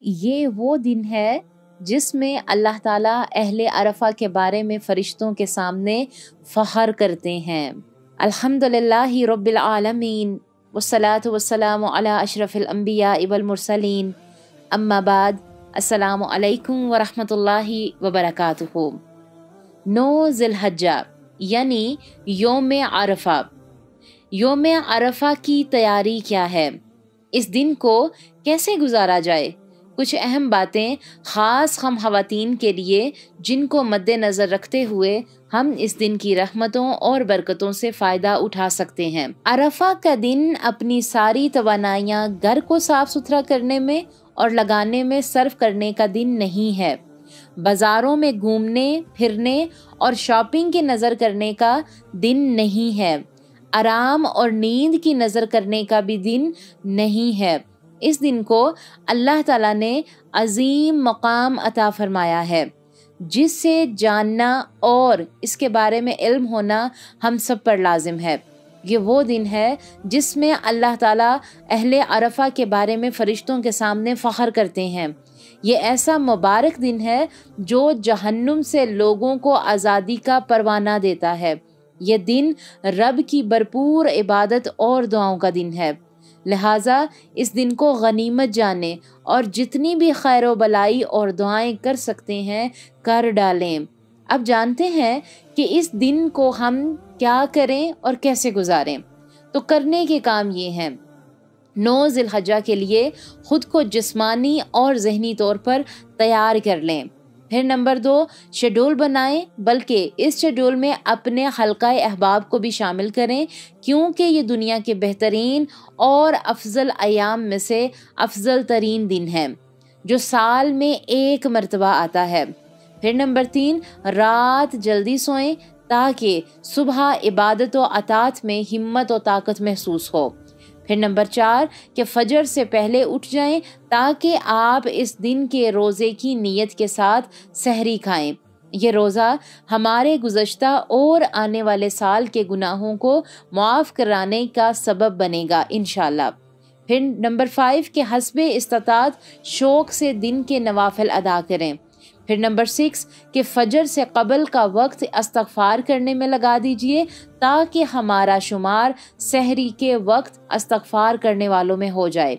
یہ وہ دن ہے جس میں اللہ تعالیٰ اہل عرفہ کے بارے میں فرشتوں کے سامنے فخر کرتے ہیں۔ الحمدللہ رب العالمین والصلاة والسلام علی اشرف الانبیاء والمرسلین، اما بعد، السلام علیکم ورحمۃ اللہ وبرکاتہ۔ 9 ذی الحجہ یعنی یوم عرفہ۔ یوم عرفہ کی تیاری کیا ہے؟ اس دن کو کیسے گزارا جائے؟ کچھ اہم باتیں خاص ہم خواتین کے لیے جن کو مد نظر رکھتے ہوئے ہم اس دن کی رحمتوں اور برکتوں سے فائدہ اٹھا سکتے ہیں۔ عرفہ کا دن اپنی ساری توانائیاں گھر کو صاف ستھرا کرنے میں اور لگانے میں صرف کرنے کا دن نہیں ہے۔ بازاروں میں گھومنے پھرنے اور شاپنگ کی نظر کرنے کا دن نہیں ہے۔ آرام اور نیند کی نظر کرنے کا بھی دن نہیں ہے۔ اس دن کو اللہ تعالیٰ نے عظیم مقام عطا فرمایا ہے، جس سے جاننا اور اس کے بارے میں علم ہونا ہم سب پر لازم ہے۔ یہ وہ دن ہے جس میں اللہ تعالیٰ اہل عرفہ کے بارے میں فرشتوں کے سامنے فخر کرتے ہیں۔ یہ ایسا مبارک دن ہے جو جہنم سے لوگوں کو آزادی کا پروانہ دیتا ہے۔ یہ دن رب کی بھرپور عبادت اور دعاؤں کا دن ہے، لہٰذا اس دن کو غنیمت جانیں اور جتنی بھی خیر و بلائی اور دعائیں کر سکتے ہیں کر ڈالیں۔ اب جانتے ہیں کہ اس دن کو ہم کیا کریں اور کیسے گزاریں۔ تو کرنے کے کام یہ ہیں: 9 ذی الحجہ کے لیے خود کو جسمانی اور ذہنی طور پر تیار کر لیں۔ پھر نمبر 2، شیڈول بنائیں، بلکہ اس شیڈول میں اپنے حلقہ احباب کو بھی شامل کریں، کیونکہ یہ دنیا کے بہترین اور افضل ایام میں سے افضل ترین دن ہے جو سال میں ایک مرتبہ آتا ہے۔ پھر نمبر 3، رات جلدی سوئیں تاکہ صبح عبادت و اطاعت میں ہمت و طاقت محسوس ہو۔ پھر نمبر 4 کہ فجر سے پہلے اٹھ جائیں تاکہ آپ اس دن کے روزے کی نیت کے ساتھ سحری کھائیں۔ یہ روزہ ہمارے گزشتہ اور آنے والے سال کے گناہوں کو معاف کرانے کا سبب بنے گا انشاءاللہ۔ پھر نمبر 5 کہ حسب استطاعت شوق سے دن کے نوافل ادا کریں۔ پھر نمبر 6 کہ فجر سے قبل کا وقت استغفار کرنے میں لگا دیجئے تاکہ ہمارا شمار سحری کے وقت استغفار کرنے والوں میں ہو جائے۔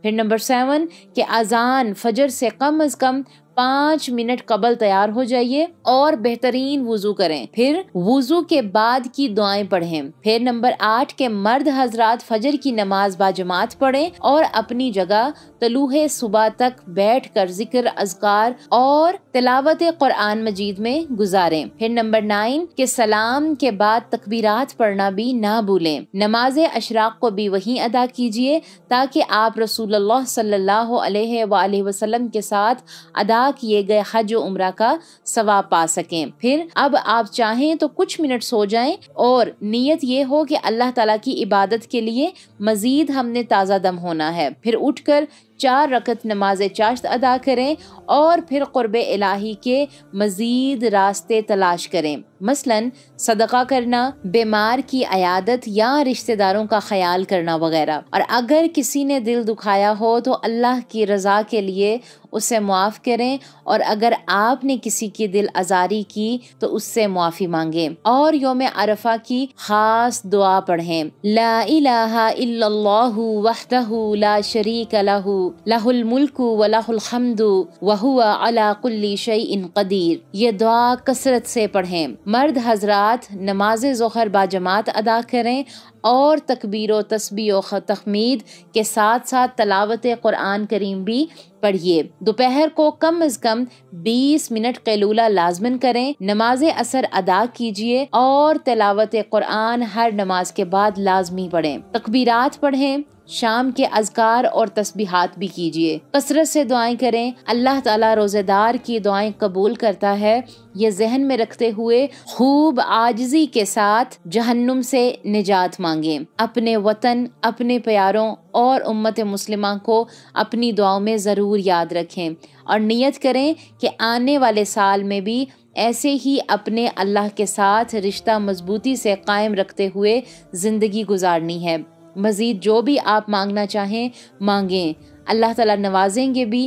پھر نمبر 7 کہ اذان فجر سے کم از کم 5 منٹ قبل تیار ہو جائیے اور بہترین وضو کریں، پھر وضو کے بعد کی دعائیں پڑھیں۔ پھر نمبر 8 کہ مرد حضرات فجر کی نماز باجماعت پڑھیں اور اپنی جگہ طلوع صبح تک بیٹھ کر ذکر، اذکار اور تلاوت قرآن مجید میں گزاریں۔ پھر نمبر 9 کہ سلام کے بعد تکبیرات پڑھنا بھی نہ بھولیں۔ نماز اشراق کو بھی وہیں ادا کیجیے تاکہ آپ رسول اللہ صلی اللہ علیہ وآلہ وسلم کے ساتھ ادا کیے گئے حج و عمرہ کا ثواب پا سکیں۔ پھر اب آپ چاہیں تو کچھ منٹ سو جائیں اور نیت یہ ہو کہ اللہ تعالیٰ کی عبادت کے لیے مزید ہم نے تازہ دم ہونا ہے۔ پھر اٹھ کر 4 رکعت نماز چاشت ادا کریں اور پھر قرب الہی کے مزید راستے تلاش کریں، مثلاً صدقہ کرنا، بیمار کی عیادت یا رشتہ داروں کا خیال کرنا وغیرہ۔ اور اگر کسی نے دل دکھایا ہو تو اللہ کی رضا کے لیے اسے معاف کریں، اور اگر آپ نے کسی کی دل آزاری کی تو اس سے معافی مانگیں اور یوم عرفہ کی خاص دعا پڑھیں: لا الہ الا اللہ وحدہ لا شریک لہ لہ الملک ولہ الحمد وہو علی کل شیء قدیر۔ یہ دعا کثرت سے پڑھیں۔ مرد حضرات نماز ظہر باجماعت ادا کریں اور تکبیر و تسبیح و تحمید کے ساتھ ساتھ تلاوت قرآن کریم بھی پڑھیے۔ دوپہر کو کم از کم 20 منٹ قیلولہ لازمن کریں۔ نماز عصر ادا کیجیے اور تلاوت قرآن ہر نماز کے بعد لازمی پڑھیں۔ تکبیرات پڑھیں، شام کے اذکار اور تسبیحات بھی کیجیے، کثرت سے دعائیں کریں۔ اللہ تعالیٰ روزے دار کی دعائیں قبول کرتا ہے، یہ ذہن میں رکھتے ہوئے خوب عاجزی کے ساتھ جہنم سے نجات مانگیں۔ اپنے وطن، اپنے پیاروں اور امت مسلمہ کو اپنی دعاؤں میں ضرور یاد رکھیں اور نیت کریں کہ آنے والے سال میں بھی ایسے ہی اپنے اللہ کے ساتھ رشتہ مضبوطی سے قائم رکھتے ہوئے زندگی گزارنی ہے۔ مزید جو بھی آپ مانگنا چاہیں مانگیں، اللہ تعالیٰ نوازیں گے بھی،